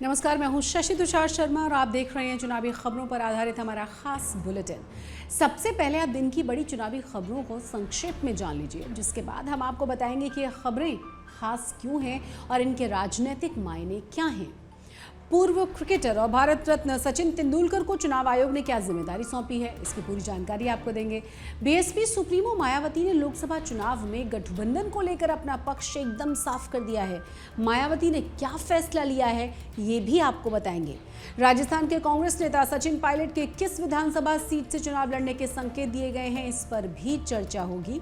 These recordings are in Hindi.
नमस्कार, मैं हूं शशि तुषार शर्मा और आप देख रहे हैं चुनावी खबरों पर आधारित हमारा खास बुलेटिन। सबसे पहले आप दिन की बड़ी चुनावी खबरों को संक्षेप में जान लीजिए, जिसके बाद हम आपको बताएंगे कि ये खबरें खास क्यों हैं और इनके राजनीतिक मायने क्या हैं। पूर्व क्रिकेटर और भारत रत्न सचिन तेंदुलकर को चुनाव आयोग ने क्या जिम्मेदारी सौंपी है, इसकी पूरी जानकारी आपको देंगे। बीएसपी सुप्रीमो मायावती ने लोकसभा चुनाव में गठबंधन को लेकर अपना पक्ष एकदम साफ कर दिया है। मायावती ने क्या फैसला लिया है, ये भी आपको बताएंगे। राजस्थान के कांग्रेस नेता सचिन पायलट के किस विधानसभा सीट से चुनाव लड़ने के संकेत दिए गए हैं, इस पर भी चर्चा होगी।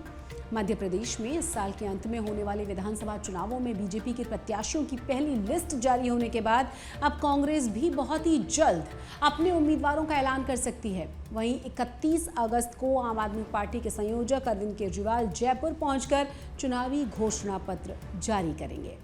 मध्य प्रदेश में इस साल के अंत में होने वाले विधानसभा चुनावों में बीजेपी के प्रत्याशियों की पहली लिस्ट जारी होने के बाद अब कांग्रेस भी बहुत ही जल्द अपने उम्मीदवारों का ऐलान कर सकती है। वहीं 31 अगस्त को आम आदमी पार्टी के संयोजक अरविंद केजरीवाल जयपुर पहुंचकर चुनावी घोषणा पत्र जारी करेंगे।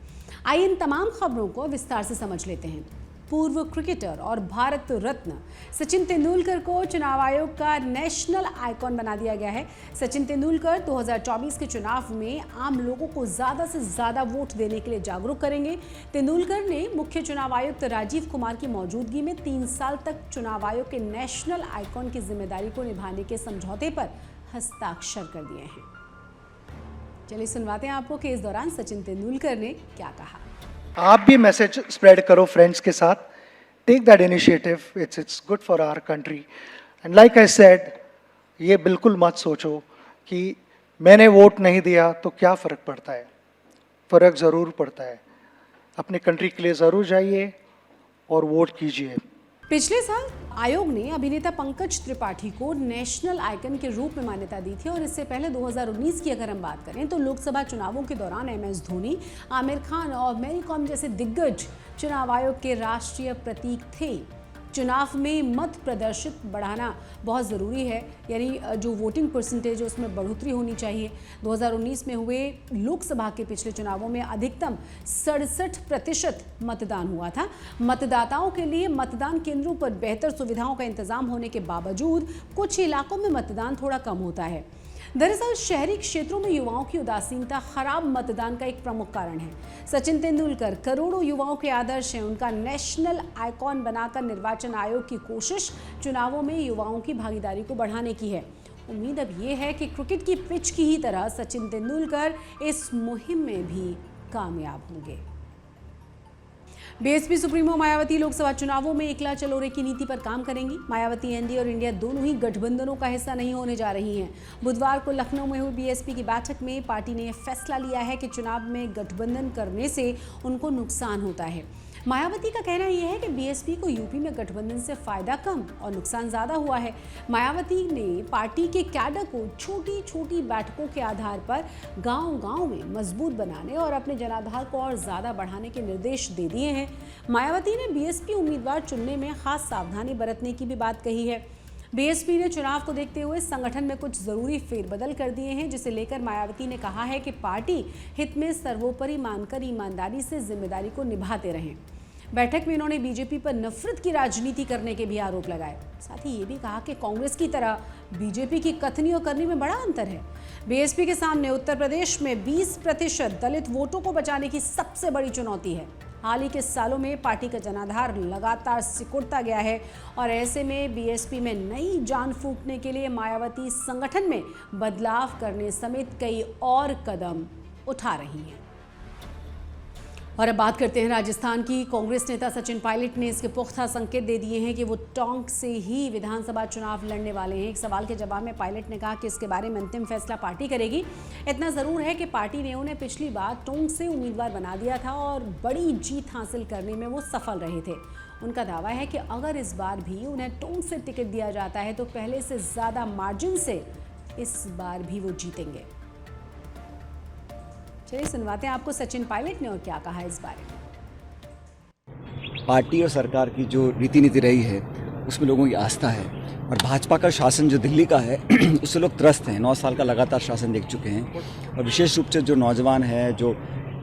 आइए इन तमाम खबरों को विस्तार से समझ लेते हैं। पूर्व क्रिकेटर और भारत रत्न सचिन तेंदुलकर को चुनाव आयोग का नेशनल आइकॉन बना दिया गया है। सचिन तेंदुलकर 2024 के चुनाव में आम लोगों को ज़्यादा से ज़्यादा वोट देने के लिए जागरूक करेंगे। तेंदुलकर ने मुख्य चुनाव आयुक्त राजीव कुमार की मौजूदगी में 3 साल तक चुनाव आयोग के नेशनल आइकॉन की जिम्मेदारी को निभाने के समझौते पर हस्ताक्षर कर दिए हैं। चलिए सुनवाते हैं आपको कि इस दौरान सचिन तेंदुलकर ने क्या कहा। आप भी मैसेज स्प्रेड करो फ्रेंड्स के साथ। Take that initiative, it's good for our country. And like I said, ये बिल्कुल मत सोचो कि मैंने वोट नहीं दिया तो क्या फ़र्क पड़ता है। फ़र्क ज़रूर पड़ता है। अपनी कंट्री के लिए ज़रूर जाइए और वोट कीजिए। पिछले साल आयोग ने अभिनेता पंकज त्रिपाठी को नेशनल आइकन के रूप में मान्यता दी थी और इससे पहले 2019 की अगर हम बात करें तो लोकसभा चुनावों के दौरान MS धोनी, आमिर खान और मैरी कॉम जैसे दिग्गज चुनाव आयोग के राष्ट्रीय प्रतीक थे। चुनाव में मत प्रदर्शित बढ़ाना बहुत ज़रूरी है, यानी जो वोटिंग परसेंटेज है उसमें बढ़ोतरी होनी चाहिए। 2019 में हुए लोकसभा के पिछले चुनावों में अधिकतम 67% मतदान हुआ था। मतदाताओं के लिए मतदान केंद्रों पर बेहतर सुविधाओं का इंतजाम होने के बावजूद कुछ इलाकों में मतदान थोड़ा कम होता है। दरअसल शहरी क्षेत्रों में युवाओं की उदासीनता खराब मतदान का एक प्रमुख कारण है। सचिन तेंदुलकर करोड़ों युवाओं के आदर्श हैं। उनका नेशनल आइकॉन बनाकर निर्वाचन आयोग की कोशिश चुनावों में युवाओं की भागीदारी को बढ़ाने की है। उम्मीद अब ये है कि क्रिकेट की पिच की ही तरह सचिन तेंदुलकर इस मुहिम में भी कामयाब होंगे। बीएसपी सुप्रीमो मायावती लोकसभा चुनावों में एकला चलोरे की नीति पर काम करेंगी। मायावती एनडीए और इंडिया दोनों ही गठबंधनों का हिस्सा नहीं होने जा रही हैं। बुधवार को लखनऊ में हुई बीएसपी की बैठक में पार्टी ने यह फैसला लिया है कि चुनाव में गठबंधन करने से उनको नुकसान होता है। मायावती का कहना यह है कि बीएसपी को यूपी में गठबंधन से फायदा कम और नुकसान ज्यादा हुआ है। मायावती ने पार्टी के कैडर को छोटी छोटी बैठकों के आधार पर गांव-गांव में मजबूत बनाने और अपने जनाधार को और ज्यादा बढ़ाने के निर्देश दे दिए हैं। मायावती ने बीएसपी उम्मीदवार चुनने में खास सावधानी बरतने की भी बात कही है। बीएसपी ने चुनाव को देखते हुए संगठन में कुछ जरूरी फेरबदल कर दिए हैं, जिसे लेकर मायावती ने कहा है कि पार्टी हित में सर्वोपरि मानकर ईमानदारी से जिम्मेदारी को निभाते रहें। बैठक में इन्होंने बीजेपी पर नफरत की राजनीति करने के भी आरोप लगाए। साथ ही ये भी कहा कि कांग्रेस की तरह बीजेपी की कथनी और करनी में बड़ा अंतर है। बीएसपी के सामने उत्तर प्रदेश में 20% दलित वोटों को बचाने की सबसे बड़ी चुनौती है। हाल ही के सालों में पार्टी का जनाधार लगातार सिकुड़ता गया है और ऐसे में बीएसपी में नई जान फूंकने के लिए मायावती संगठन में बदलाव करने समेत कई और कदम उठा रही हैं। और अब बात करते हैं राजस्थान की। कांग्रेस नेता सचिन पायलट ने इसके पुख्ता संकेत दे दिए हैं कि वो टोंक से ही विधानसभा चुनाव लड़ने वाले हैं। एक सवाल के जवाब में पायलट ने कहा कि इसके बारे में अंतिम फैसला पार्टी करेगी। इतना ज़रूर है कि पार्टी ने उन्हें पिछली बार टोंक से उम्मीदवार बना दिया था और बड़ी जीत हासिल करने में वो सफल रहे थे। उनका दावा है कि अगर इस बार भी उन्हें टोंक से टिकट दिया जाता है तो पहले से ज़्यादा मार्जिन से इस बार भी वो जीतेंगे। चलिए सुनवाते हैं आपको सचिन पायलट ने और क्या कहा इस बारे में। पार्टी और सरकार की जो रीति नीति रही है उसमें लोगों की आस्था है और भाजपा का शासन जो दिल्ली का है उससे लोग त्रस्त हैं। 9 साल का लगातार शासन देख चुके हैं और विशेष रूप से जो नौजवान हैं, जो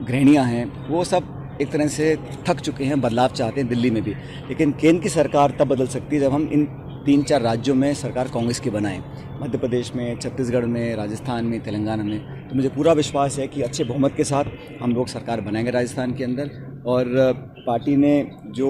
गृहिणियाँ हैं, वो सब एक तरह से थक चुके हैं, बदलाव चाहते हैं दिल्ली में भी। लेकिन केंद्र की सरकार तब बदल सकती है जब हम इन 3-4 राज्यों में सरकार कांग्रेस की बनाएं, मध्य प्रदेश में, छत्तीसगढ़ में, राजस्थान में, तेलंगाना में। तो मुझे पूरा विश्वास है कि अच्छे बहुमत के साथ हम लोग सरकार बनाएंगे राजस्थान के अंदर और पार्टी ने जो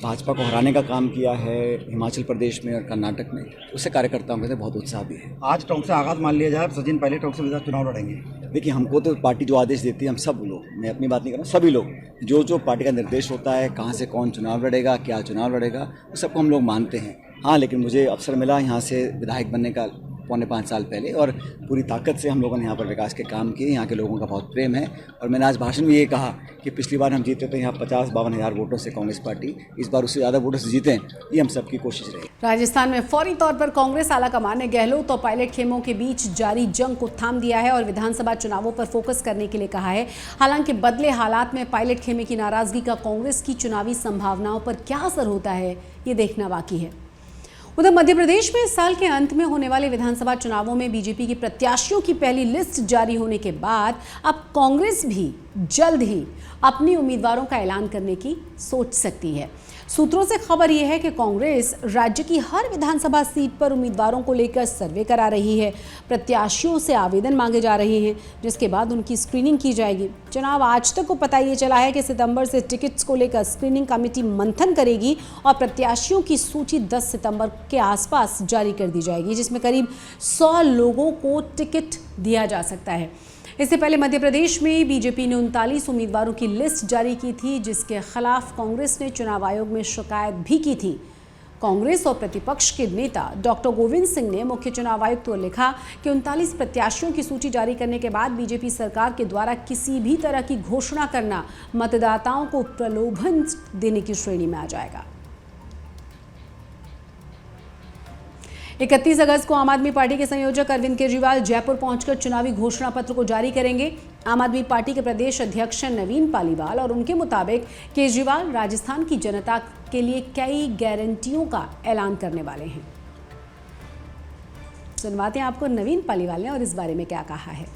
भाजपा को हराने का काम किया है हिमाचल प्रदेश में और कर्नाटक में, उससे कार्यकर्ताओं में बहुत उत्साह भी है। आज टोंक से आगाज मान लिया जाए, सचिन पहले टोंक से विधायक चुनाव लड़ेंगे। देखिए, हमको तो पार्टी जो आदेश देती है, हम सब लोग, मैं अपनी बात नहीं कर रहा, सभी लोग जो पार्टी का निर्देश होता है, कहाँ से कौन चुनाव लड़ेगा, क्या चुनाव लड़ेगा, वो सबको हम लोग मानते हैं। हाँ, लेकिन मुझे अवसर मिला यहाँ से विधायक बनने का 4.25 साल पहले, और पूरी ताकत से हम लोगों ने यहाँ पर विकास के काम किए। यहाँ के लोगों का बहुत प्रेम है, और मैंने आज भाषण में ये कहा कि पिछली बार हम जीते थे यहाँ 50-52 हज़ार वोटों से कांग्रेस पार्टी, इस बार उससे ज़्यादा वोटों से जीतें, ये हम सबकी कोशिश रही। राजस्थान में फौरी तौर पर कांग्रेस आलाकमान ने गहलोत और पायलट खेमों के बीच जारी जंग को थाम दिया है और विधानसभा चुनावों पर फोकस करने के लिए कहा है। हालांकि बदले हालात में पायलट खेमे की नाराजगी का कांग्रेस की चुनावी संभावनाओं पर क्या असर होता है, ये देखना बाकी है। उधर मध्य प्रदेश में इस साल के अंत में होने वाले विधानसभा चुनावों में बीजेपी के प्रत्याशियों की पहली लिस्ट जारी होने के बाद अब कांग्रेस भी जल्द ही अपनी उम्मीदवारों का ऐलान करने की सोच सकती है। सूत्रों से खबर यह है कि कांग्रेस राज्य की हर विधानसभा सीट पर उम्मीदवारों को लेकर सर्वे करा रही है। प्रत्याशियों से आवेदन मांगे जा रहे हैं, जिसके बाद उनकी स्क्रीनिंग की जाएगी। चुनाव आज तक को पता ये चला है कि सितंबर से टिकट्स को लेकर स्क्रीनिंग कमेटी मंथन करेगी और प्रत्याशियों की सूची 10 सितंबर के आसपास जारी कर दी जाएगी, जिसमें करीब 100 लोगों को टिकट दिया जा सकता है। इससे पहले मध्य प्रदेश में बीजेपी ने 39 उम्मीदवारों की लिस्ट जारी की थी, जिसके खिलाफ कांग्रेस ने चुनाव आयोग में शिकायत भी की थी। कांग्रेस और प्रतिपक्ष के नेता डॉक्टर गोविंद सिंह ने मुख्य चुनाव आयुक्त को लिखा कि 39 प्रत्याशियों की सूची जारी करने के बाद बीजेपी सरकार के द्वारा किसी भी तरह की घोषणा करना मतदाताओं को प्रलोभन देने की श्रेणी में आ जाएगा। 31 अगस्त को आम आदमी पार्टी के संयोजक अरविंद केजरीवाल जयपुर पहुंचकर चुनावी घोषणा पत्र को जारी करेंगे। आम आदमी पार्टी के प्रदेश अध्यक्ष नवीन पालीवाल और उनके मुताबिक केजरीवाल राजस्थान की जनता के लिए कई गारंटियों का ऐलान करने वाले हैं। सुनवाते हैं आपको नवीन पालीवाल ने और इस बारे में क्या कहा है।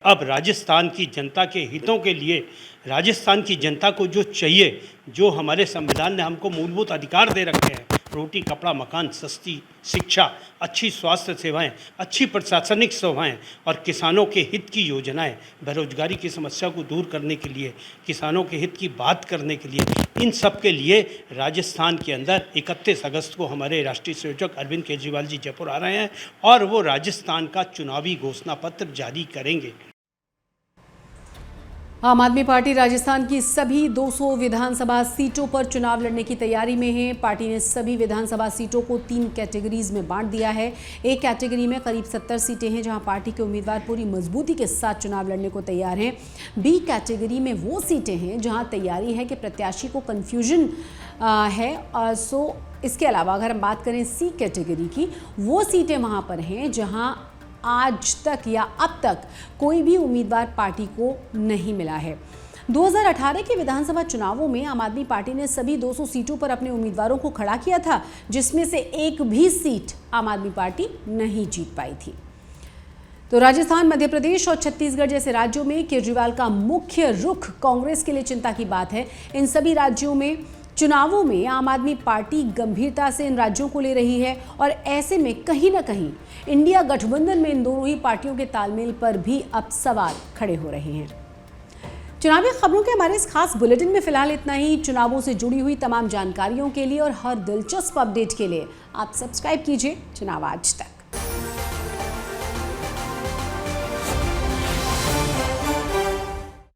अब राजस्थान की जनता के हितों के लिए, राजस्थान की जनता को जो चाहिए, जो हमारे संविधान ने हमको मूलभूत अधिकार दे रखे हैं, रोटी कपड़ा मकान, सस्ती शिक्षा, अच्छी स्वास्थ्य सेवाएं, अच्छी प्रशासनिक सेवाएं और किसानों के हित की योजनाएं, बेरोजगारी की समस्या को दूर करने के लिए, किसानों के हित की बात करने के लिए, इन सब के लिए राजस्थान के अंदर 31 अगस्त को हमारे राष्ट्रीय संयोजक अरविंद केजरीवाल जी जयपुर आ रहे हैं और वो राजस्थान का चुनावी घोषणा पत्र जारी करेंगे। आम आदमी पार्टी राजस्थान की सभी 200 विधानसभा सीटों पर चुनाव लड़ने की तैयारी में है। पार्टी ने सभी विधानसभा सीटों को 3 कैटेगरीज में बांट दिया है। एक कैटेगरी में करीब 70 सीटें हैं जहां पार्टी के उम्मीदवार पूरी मजबूती के साथ चुनाव लड़ने को तैयार हैं। बी कैटेगरी में वो सीटें हैं जहां तैयारी है कि प्रत्याशी को कन्फ्यूजन है। इसके अलावा अगर हम बात करें सी कैटेगरी की, वो सीटें वहाँ पर हैं जहाँ आज तक या अब तक कोई भी उम्मीदवार पार्टी को नहीं मिला है। 2018 के विधानसभा चुनावों में आम आदमी पार्टी ने सभी 200 सीटों पर अपने उम्मीदवारों को खड़ा किया था, जिसमें से एक भी सीट आम आदमी पार्टी नहीं जीत पाई थी। तो राजस्थान, मध्य प्रदेश और छत्तीसगढ़ जैसे राज्यों में केजरीवाल का मुख्य रुख कांग्रेस के लिए चिंता की बात है। इन सभी राज्यों में चुनावों में आम आदमी पार्टी गंभीरता से इन राज्यों को ले रही है और ऐसे में कहीं ना कहीं इंडिया गठबंधन में इन दोनों ही पार्टियों के तालमेल पर भी अब सवाल खड़े हो रहे हैं। चुनावी खबरों के हमारे इस खास बुलेटिन में फिलहाल इतना ही। चुनावों से जुड़ी हुई तमाम जानकारियों के लिए और हर दिलचस्प अपडेट के लिए आप सब्सक्राइब कीजिए चुनाव आज तक।